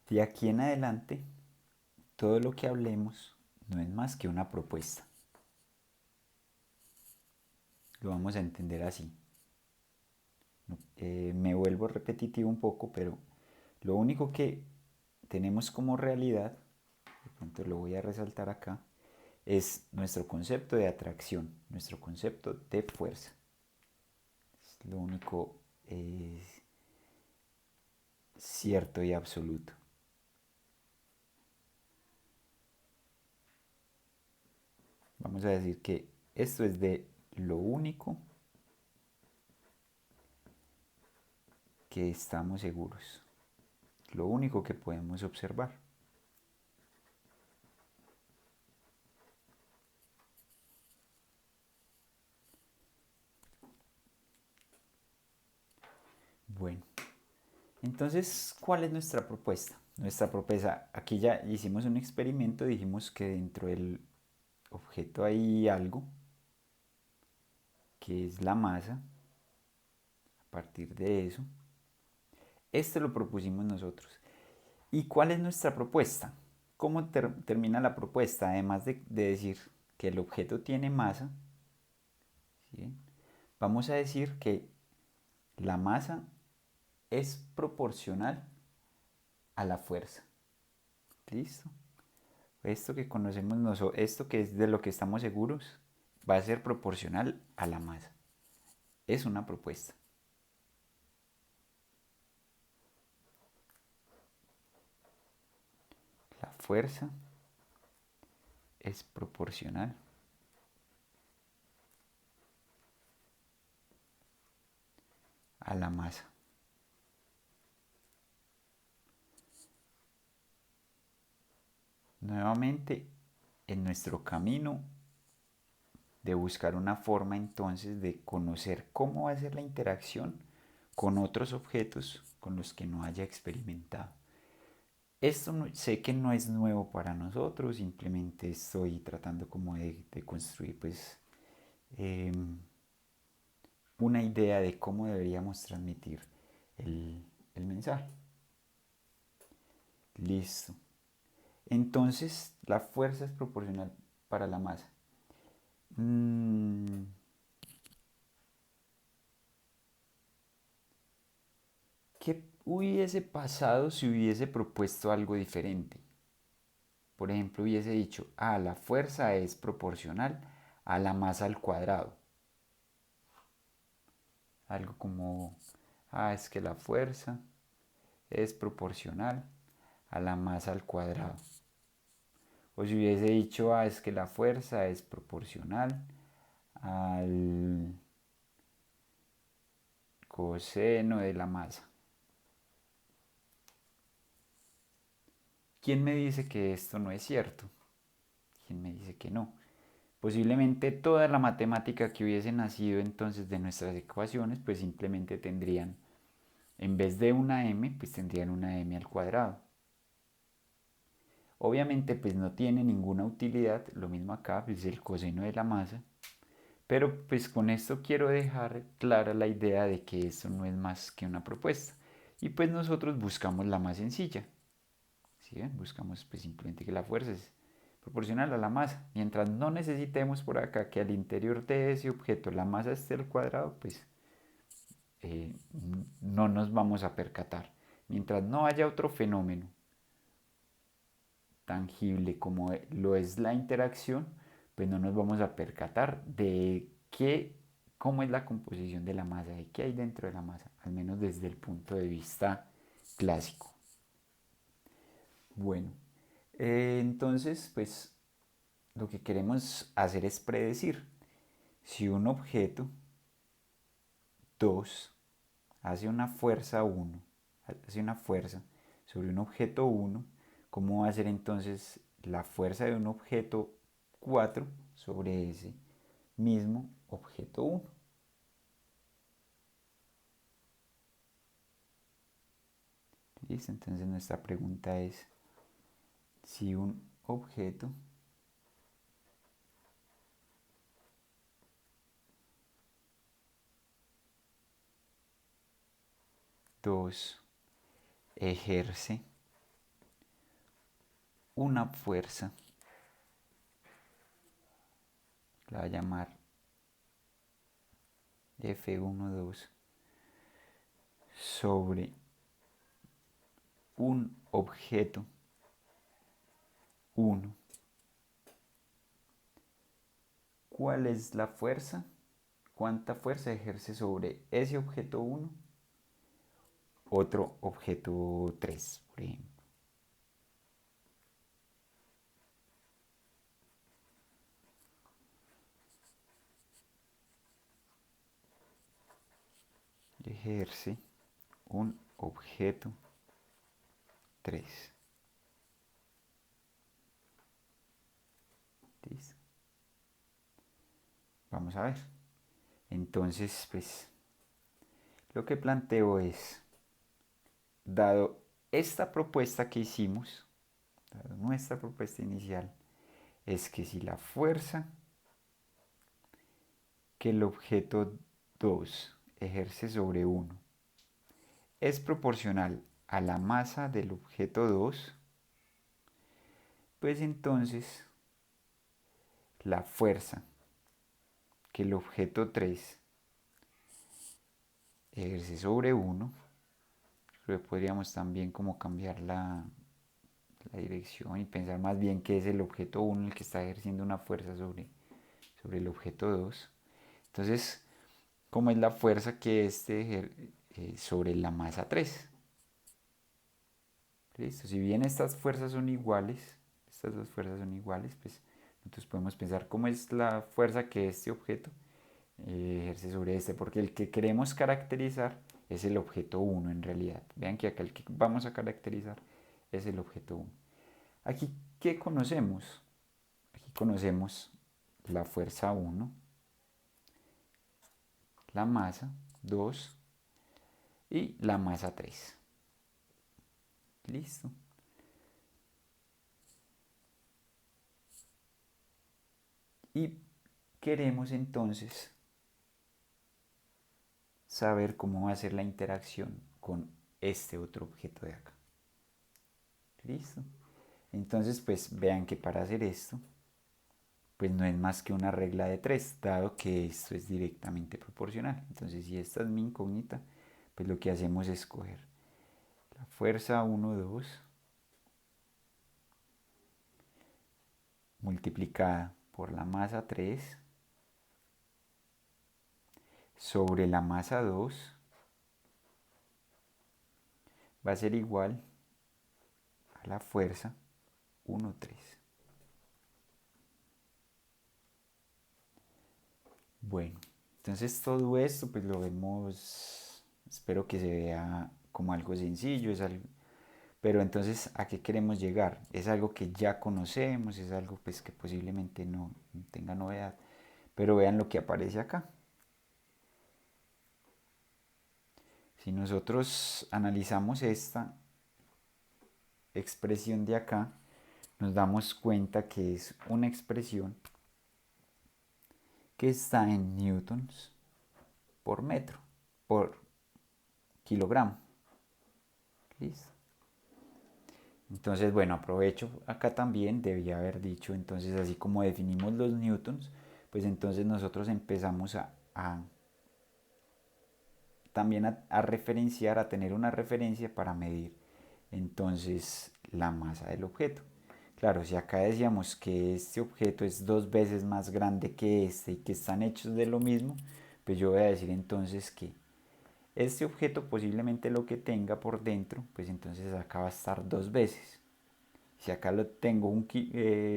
De aquí en adelante, todo lo que hablemos no es más que una propuesta. Lo vamos a entender así. Me vuelvo repetitivo un poco, pero lo único que tenemos como realidad, de pronto lo voy a resaltar acá, es nuestro concepto de atracción, nuestro concepto de fuerza. Es lo único cierto y absoluto. Vamos a decir que esto es de lo único que estamos seguros, lo único que podemos observar. Bueno, entonces, ¿cuál es nuestra propuesta? Nuestra propuesta, aquí ya hicimos un experimento, dijimos que dentro del objeto hay algo, que es la masa. A partir de eso, esto lo propusimos nosotros. ¿Y cuál es nuestra propuesta? ¿Cómo termina la propuesta? Además de decir que el objeto tiene masa, ¿sí? Vamos a decir que la masa es proporcional a la fuerza. ¿Listo? Esto que conocemos nosotros, esto que es de lo que estamos seguros, va a ser proporcional a la masa. Es una propuesta. La fuerza es proporcional a la masa. Nuevamente, en nuestro camino de buscar una forma entonces de conocer cómo va a ser la interacción con otros objetos con los que no haya experimentado. Esto sé que no es nuevo para nosotros, simplemente estoy tratando como de construir pues eh, una idea de cómo deberíamos transmitir el, el mensaje. Listo. Entonces la fuerza es proporcional para la masa. Mm, ¿Qué hubiese pasado si hubiese propuesto algo diferente? Por ejemplo, hubiese dicho, la fuerza es proporcional a la masa al cuadrado. Algo como, es que la fuerza es proporcional a la masa al cuadrado. O si hubiese dicho, es que la fuerza es proporcional al coseno de la masa. ¿Quién me dice que esto no es cierto? ¿Quién me dice que no? Posiblemente toda la matemática que hubiese nacido entonces de nuestras ecuaciones, pues simplemente tendrían, en vez de una m, pues tendrían una m al cuadrado. Obviamente pues no tiene ninguna utilidad, lo mismo acá, pues el coseno de la masa. Pero pues con esto quiero dejar clara la idea de que esto no es más que una propuesta. Y pues nosotros buscamos la más sencilla. ¿Sí ven? Buscamos pues simplemente que la fuerza es proporcional a la masa. Mientras no necesitemos por acá que al interior de ese objeto la masa esté al cuadrado, pues eh, no nos vamos a percatar. Mientras no haya otro fenómeno tangible como lo es la interacción, pues no nos vamos a percatar de cómo es la composición de la masa, de qué hay dentro de la masa, al menos desde el punto de vista clásico. Bueno, entonces, pues lo que queremos hacer es predecir si un objeto 2 hace una fuerza 1, hace una fuerza sobre un objeto 1, ¿cómo va a ser entonces la fuerza de un objeto 4 sobre ese mismo objeto 1? ¿Listo? Entonces nuestra pregunta es si un objeto 2 ejerce una fuerza, la voy a llamar F12, sobre un objeto 1. ¿Cuál es la fuerza? ¿Cuánta fuerza ejerce sobre ese objeto 1 otro objeto 3, por ejemplo? Ejerce un objeto 3. ¿Listo? Vamos a ver. Entonces, pues, lo que planteo es, dado esta propuesta que hicimos, dado nuestra propuesta inicial, es que si la fuerza que el objeto 2 ejerce sobre 1 es proporcional a la masa del objeto 2, pues entonces la fuerza que el objeto 3 ejerce sobre 1, podríamos también como cambiar la dirección y pensar más bien que es el objeto 1 el que está ejerciendo una fuerza sobre el objeto 2. Entonces, ¿cómo es la fuerza que sobre la masa 3? Listo, si bien estas fuerzas son iguales, estas dos fuerzas son iguales, pues nosotros podemos pensar cómo es la fuerza que este objeto ejerce sobre este, porque el que queremos caracterizar es el objeto 1 en realidad. Vean que acá el que vamos a caracterizar es el objeto 1. Aquí, ¿qué conocemos? Aquí conocemos la fuerza 1, la masa 2 y la masa 3. Listo. Y queremos entonces saber cómo va a ser la interacción con este otro objeto de acá. Listo. Entonces, pues vean que para hacer esto, pues no es más que una regla de 3, dado que esto es directamente proporcional. Entonces, si esta es mi incógnita, pues lo que hacemos es coger la fuerza 1, 2 multiplicada por la masa 3 sobre la masa 2 va a ser igual a la fuerza 1, 3. Bueno, entonces todo esto pues lo vemos, espero que se vea como algo sencillo, pero entonces ¿a qué queremos llegar? Es algo que ya conocemos, es algo pues que posiblemente no tenga novedad, pero vean lo que aparece acá. Si nosotros analizamos esta expresión de acá, nos damos cuenta que es una expresión que está en newtons por metro, por kilogramo. ¿Listo? Entonces, bueno, aprovecho acá también, debía haber dicho, entonces así como definimos los newtons, pues entonces nosotros empezamos también a referenciar, a tener una referencia para medir entonces la masa del objeto. Claro, si acá decíamos que este objeto es 2 veces más grande que este y que están hechos de lo mismo, pues yo voy a decir entonces que este objeto posiblemente lo que tenga por dentro, pues entonces acá va a estar 2 veces. Si acá lo tengo,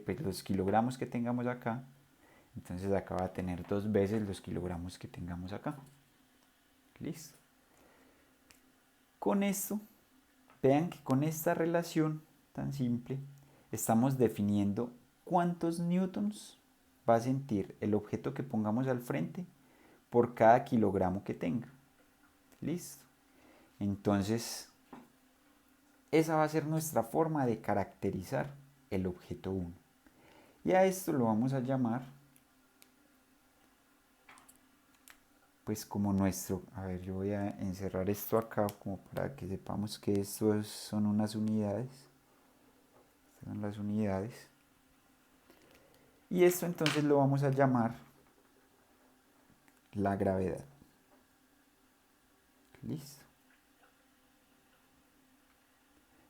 pues los kilogramos que tengamos acá, entonces acá va a tener 2 veces los kilogramos que tengamos acá. Listo. Con esto, vean que con esta relación tan simple, estamos definiendo cuántos newtons va a sentir el objeto que pongamos al frente por cada kilogramo que tenga. Listo. Entonces, esa va a ser nuestra forma de caracterizar el objeto 1. Y a esto lo vamos a llamar, pues como nuestro, a ver, yo voy a encerrar esto acá como para que sepamos que estos son unas unidades. Estas son las unidades. Y esto entonces lo vamos a llamar la gravedad. Listo.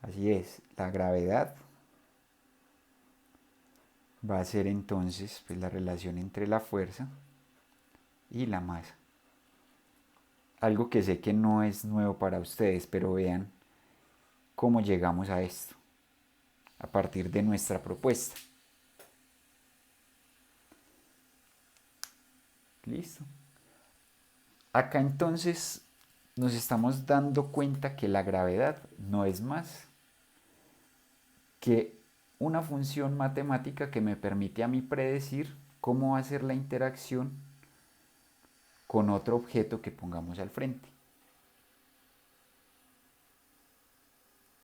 Así es, la gravedad va a ser entonces pues, la relación entre la fuerza y la masa. Algo que sé que no es nuevo para ustedes, pero vean cómo llegamos a esto a partir de nuestra propuesta. Listo. Acá entonces nos estamos dando cuenta que la gravedad no es más que una función matemática que me permite a mí predecir cómo va a ser la interacción con otro objeto que pongamos al frente.